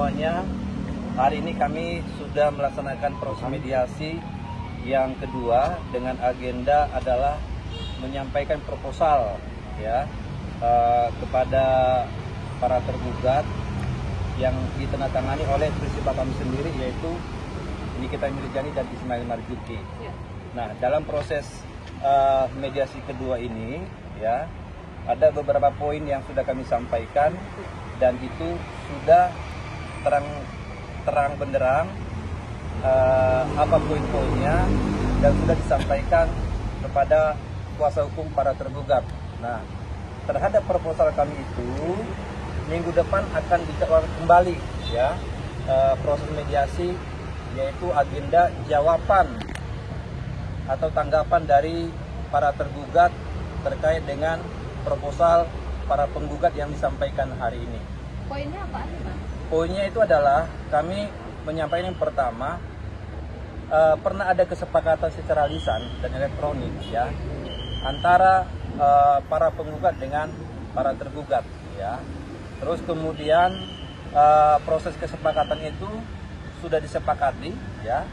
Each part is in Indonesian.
semuanya. Hari ini kami sudah melaksanakan proses mediasi yang kedua dengan agenda adalah menyampaikan proposal ya kepada para tergugat yang ditandatangani oleh prinsipal kami sendiri, yaitu Nikita Mirzani dan Ismail Marzuki. Nah, dalam proses mediasi kedua ini ya ada beberapa poin yang sudah kami sampaikan dan itu sudah terang benderang apa poin-poinnya dan sudah disampaikan kepada kuasa hukum para tergugat. Nah, terhadap proposal kami itu minggu depan akan dijadwalkan kembali ya proses mediasi, yaitu agenda jawaban atau tanggapan dari para tergugat terkait dengan proposal para penggugat yang disampaikan hari ini. Poinnya apa sih, Pak? Poinnya itu adalah kami menyampaikan yang pertama, pernah ada kesepakatan secara lisan dan elektronik ya antara para penggugat dengan para tergugat ya. Terus kemudian proses kesepakatan itu sudah disepakati ya,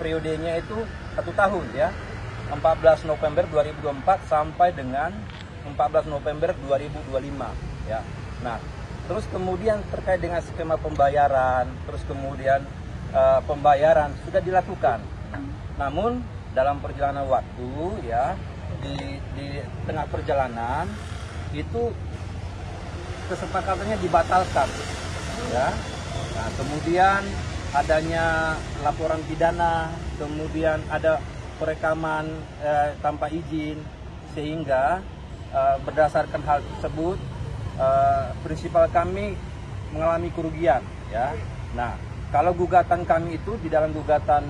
periodenya itu 1 tahun ya, 14 November 2024 sampai dengan 14 November 2025 ya. Nah, terus kemudian terkait dengan skema pembayaran, terus kemudian pembayaran sudah dilakukan. Namun dalam perjalanan waktu ya di tengah perjalanan itu kesepakatannya dibatalkan ya. Nah, kemudian adanya laporan pidana, kemudian ada perekaman tanpa izin, sehingga berdasarkan hal tersebut prinsipal kami mengalami kerugian ya. Nah, kalau gugatan kami itu di dalam gugatan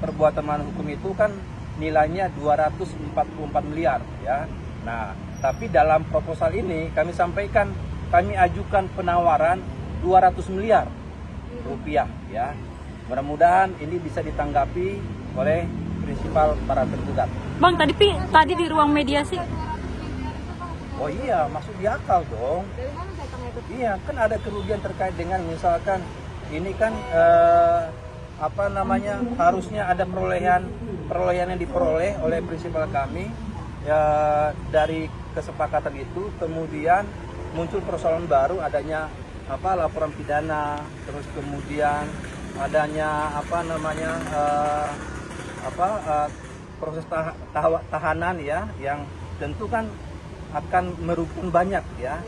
perbuatan melawan hukum itu kan nilainya 244 miliar ya. Nah, tapi dalam proposal ini kami sampaikan kami ajukan penawaran 200 miliar rupiah ya. Mudah-mudahan ini bisa ditanggapi oleh prinsipal para tergugat. Bang, tadi di ruang mediasi. Oh iya, masuk di akal dong. Dari mana datangnya itu? Iya, kan ada kerugian terkait dengan misalkan ini kan harusnya ada perolehan yang diperoleh oleh prinsipal kami ya, dari kesepakatan itu, kemudian muncul persoalan baru adanya laporan pidana, terus kemudian adanya proses tahanan ya, yang tentu kan akan merugikan banyak ya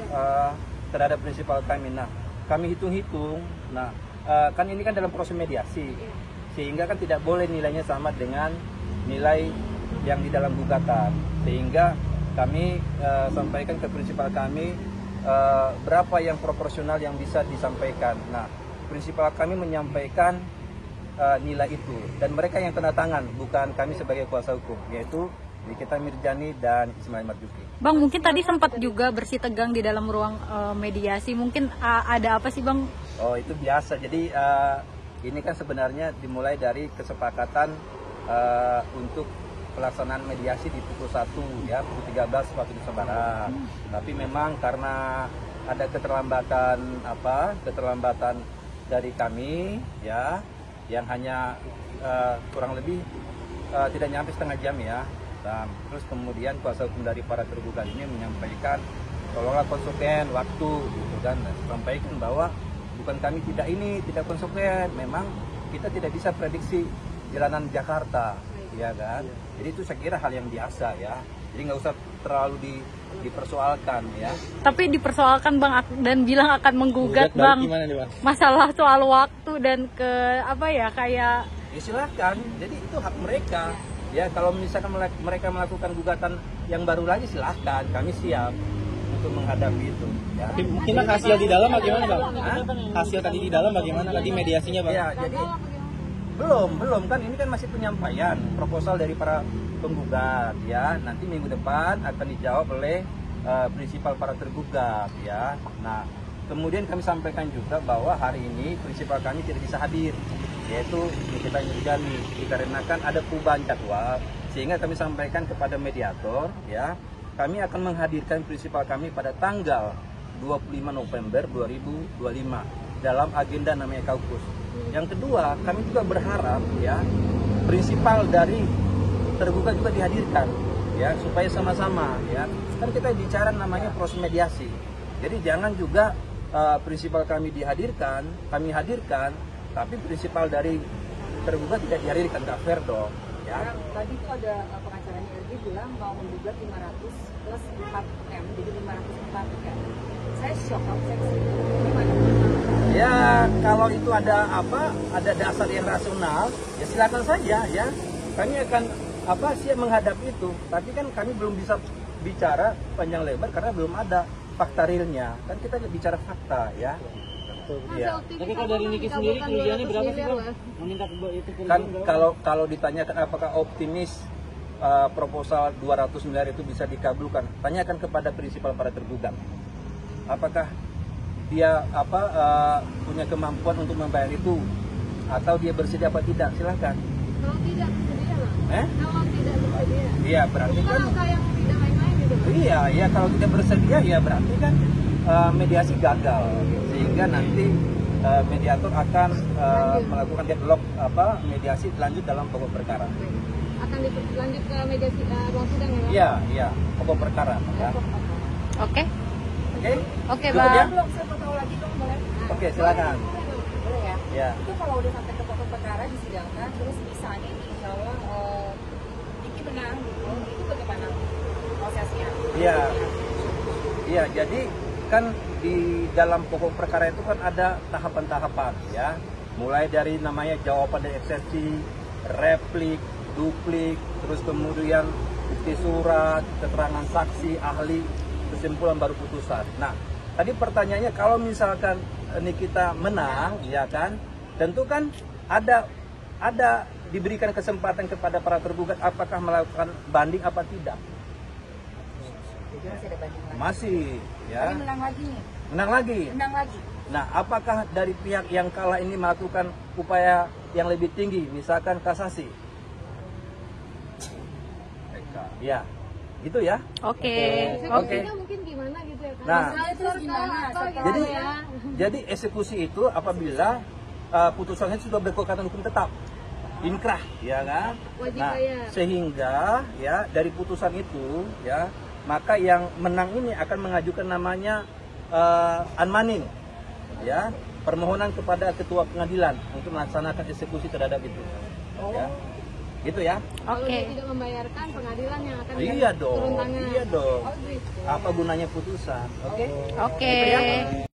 terhadap prinsipal kami. Nah, kami hitung-hitung, kan ini kan dalam proses mediasi, sehingga kan tidak boleh nilainya sama dengan nilai yang di dalam gugatan, sehingga kami sampaikan ke prinsipal kami berapa yang proporsional yang bisa disampaikan. Nah, prinsipal kami menyampaikan nilai itu, dan mereka yang tanda tangan, bukan kami sebagai kuasa hukum, yaitu Nikita Mirzani dan Ismail Marzuki. Bang, mungkin tadi sempat juga bersih tegang di dalam ruang mediasi, mungkin ada apa sih Bang? Oh, itu biasa. Jadi ini kan sebenarnya dimulai dari kesepakatan untuk pelaksanaan mediasi di pukul 1 ya, pukul 13 waktu Indonesia Barat. Tapi memang karena ada keterlambatan dari kami ya, yang hanya kurang lebih tidak nyampe setengah jam ya. Nah, terus kemudian kuasa hukum dari para tergugat ini menyampaikan tolonglah konsekuen waktu gitu kan. Sampaikan bahwa bukan kami tidak konsekuen, memang kita tidak bisa prediksi jalanan Jakarta ya kan. Jadi itu saya kira hal yang biasa ya, jadi nggak usah terlalu dipersoalkan ya. Tapi dipersoalkan Bang dan bilang akan menggugat Bang masalah soal waktu dan kayak ya silakan, jadi itu hak mereka ya. Kalau misalkan mereka melakukan gugatan yang baru lagi, silahkan, kami siap untuk menghadapi itu ya. Mungkin hasil di dalam bagaimana Bang? Hasil tadi di dalam bagaimana tadi mediasinya Bang? Ya, jadi belum kan, ini kan masih penyampaian proposal dari para penggugat ya. Nanti minggu depan akan dijawab oleh prinsipal para tergugat ya. Nah, kemudian kami sampaikan juga bahwa hari ini prinsipal kami tidak bisa hadir, yaitu Nikita Mirzani, dikarenakan ada perubahan jadwal, sehingga kami sampaikan kepada mediator ya, kami akan menghadirkan prinsipal kami pada tanggal 25 November 2025 dalam agenda namanya kaukus. Yang kedua, kami juga berharap ya prinsipal dari terbuka juga dihadirkan ya supaya sama-sama ya. Kan kita bicara namanya proses mediasi. Jadi jangan juga prinsipal kami dihadirkan, kami hadirkan, tapi prinsipal dari tergugat tidak dihadirkan, nggak fair dong. Ya. Tadi tuh ada pengacaranya RG bilang mau menggugat 500 plus 4M, jadi 504 ya. Saya shock, saya gimana? Ya kalau itu ada ada dasar yang rasional, ya silakan saja ya. Kami akan siap menghadapi itu. Tapi kan kami belum bisa bicara panjang lebar karena belum ada fakta realnya. Kan kita bicara fakta ya. Ya. Tapi kalau dari Niki sendiri kerugiannya berapa sih Bang? Meningkat itu Kan kalau ditanyakan apakah optimis proposal 200 miliar itu bisa dikabulkan, tanyakan kepada prinsipal para tergugat. Apakah dia punya kemampuan untuk membayar itu atau dia bersedia apa tidak? Silahkan. Kalau tidak bersedia lah. Kalau tidak bersedia. Iya berarti itu kan. Angka yang tidak main-main gitu. Iya kalau tidak bersedia ya berarti kan mediasi gagal sehingga nanti mediator akan melakukan deadlock mediasi lanjut dalam pokok perkara. Akan lanjut ke mediasi ruang sidang ya? Iya pokok perkara. Ya. Oke. Oke, Cukup Bang. ya? Belum, saya mau tahu lagi dong, boleh? Oke silakan. Boleh ya? Ya. Itu kalau udah sampai ke pokok perkara disidangkan, terus misalnya nih, insya Allah Diki menang gitu, itu bagaimana prosesnya? Iya. Jadi kan di dalam pokok perkara itu kan ada tahapan-tahapan ya. Mulai dari namanya jawaban dan eksepsi, replik, duplik, terus kemudian bukti surat, keterangan saksi, ahli, kesimpulan baru putusan. Nah, tadi pertanyaannya kalau misalkan ini kita menang, ya kan, tentu kan ada diberikan kesempatan kepada para tergugat apakah melakukan banding apa tidak. Jadi masih ada banding lagi. Masih, ya. Tapi menang lagi nih. Menang lagi. Menang lagi. Nah, apakah dari pihak yang kalah ini melakukan upaya yang lebih tinggi, misalkan kasasi? Ya, gitu ya. Oke. Eksekusinya mungkin gimana gitu ya kan? Nah, terus gimana? Jadi eksekusi itu apabila putusannya sudah berkekuatan hukum tetap, inkrah, ya kan? Wajib Nah, bayar. sehingga ya dari putusan itu ya maka yang menang ini akan mengajukan namanya anmaning, ya permohonan kepada ketua pengadilan untuk melaksanakan eksekusi terhadap itu. Ya. Gitu ya. Kalau Oke. dia tidak membayarkan, pengadilan yang akan Iya dong. turun tangan. Iya dong. Oh, gitu. Apa gunanya putusan? Oke? Oke. Gitu ya.